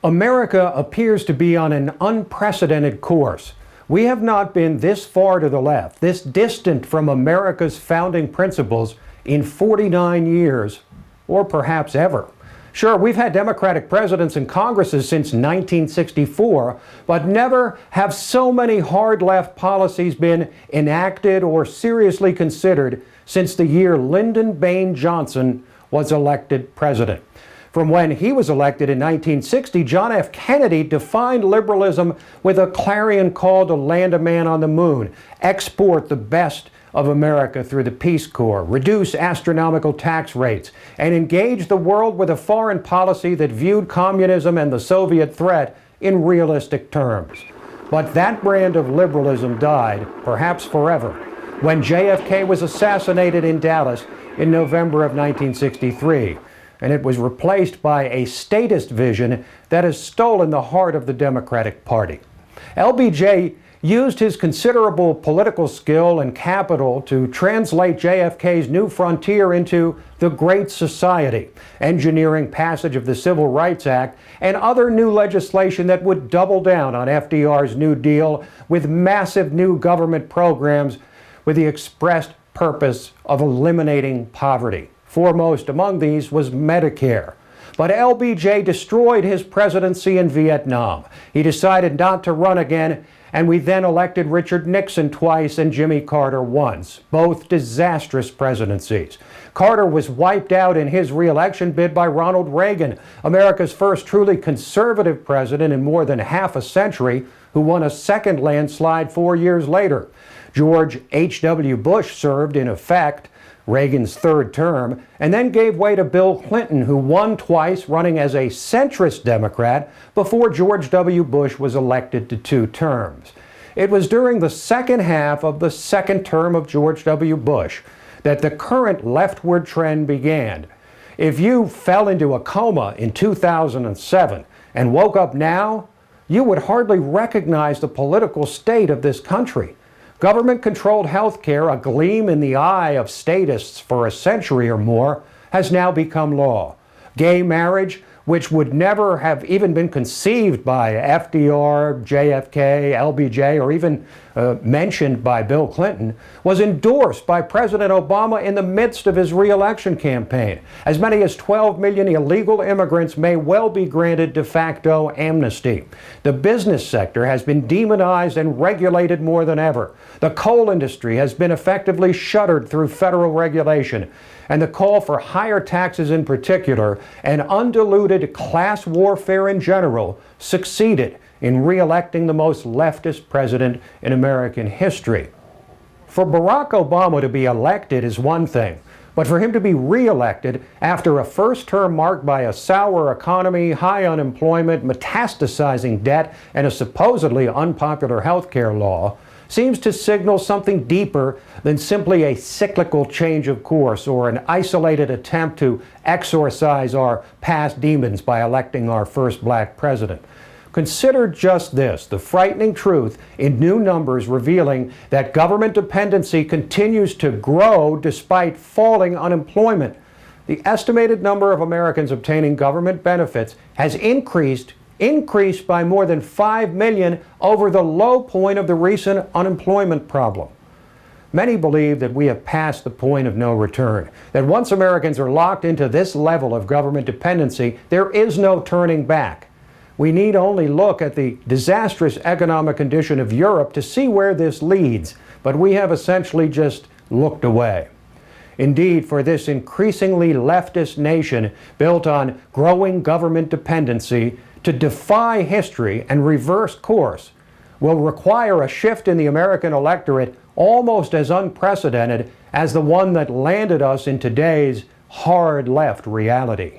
America appears to be on an unprecedented course. We have not been this far to the left, this distant from America's founding principles in 49 years, or perhaps ever. Sure, we've had Democratic presidents and Congresses since 1964, but never have so many hard left policies been enacted or seriously considered since the year Lyndon Baines Johnson was elected president. From when he was elected in 1960, John F. Kennedy defined liberalism with a clarion call to land a man on the moon, export the best of America through the Peace Corps, reduce astronomical tax rates, and engage the world with a foreign policy that viewed communism and the Soviet threat in realistic terms. But that brand of liberalism died, perhaps forever, when JFK was assassinated in Dallas in November of 1963. And it was replaced by a statist vision that has stolen the heart of the Democratic Party. LBJ used his considerable political skill and capital to translate JFK's new frontier into the Great Society, engineering passage of the Civil Rights Act and other new legislation that would double down on FDR's New Deal with massive new government programs with the expressed purpose of eliminating poverty. Foremost among these was Medicare. But LBJ destroyed his presidency in Vietnam. He decided not to run again, and we then elected Richard Nixon twice and Jimmy Carter once, both disastrous presidencies. Carter was wiped out in his re-election bid by Ronald Reagan, America's first truly conservative president in more than half a century, who won a second landslide 4 years later. George H.W. Bush served, in effect, Reagan's third term, and then gave way to Bill Clinton, who won twice, running as a centrist Democrat before George W. Bush was elected to 2 terms. It was during the second half of the second term of George W. Bush that the current leftward trend began. If you fell into a coma in 2007 and woke up now, you would hardly recognize the political state of this country. Government-controlled health care, a gleam in the eye of statists for a century or more, has now become law. Gay marriage, which would never have even been conceived by FDR, JFK, LBJ, or even mentioned by Bill Clinton, was endorsed by President Obama in the midst of his re-election campaign. As many as 12 million illegal immigrants may well be granted de facto amnesty. The business sector has been demonized and regulated more than ever. The coal industry has been effectively shuttered through federal regulation. And the call for higher taxes in particular, and undiluted class warfare in general, succeeded in re-electing the most leftist president in American history. For Barack Obama to be elected is one thing, but for him to be re-elected after a first term marked by a sour economy, high unemployment, metastasizing debt, and a supposedly unpopular health care law, seems to signal something deeper than simply a cyclical change of course or an isolated attempt to exorcise our past demons by electing our first black president. Consider just this, the frightening truth in new numbers revealing that government dependency continues to grow despite falling unemployment. The estimated number of Americans obtaining government benefits has increased by more than 5 million over the low point of the recent unemployment problem. Many believe that we have passed the point of no return, that once Americans are locked into this level of government dependency, there is no turning back. We need only look at the disastrous economic condition of Europe to see where this leads, but we have essentially just looked away. Indeed, for this increasingly leftist nation built on growing government dependency, to defy history and reverse course will require a shift in the American electorate almost as unprecedented as the one that landed us in today's hard left reality.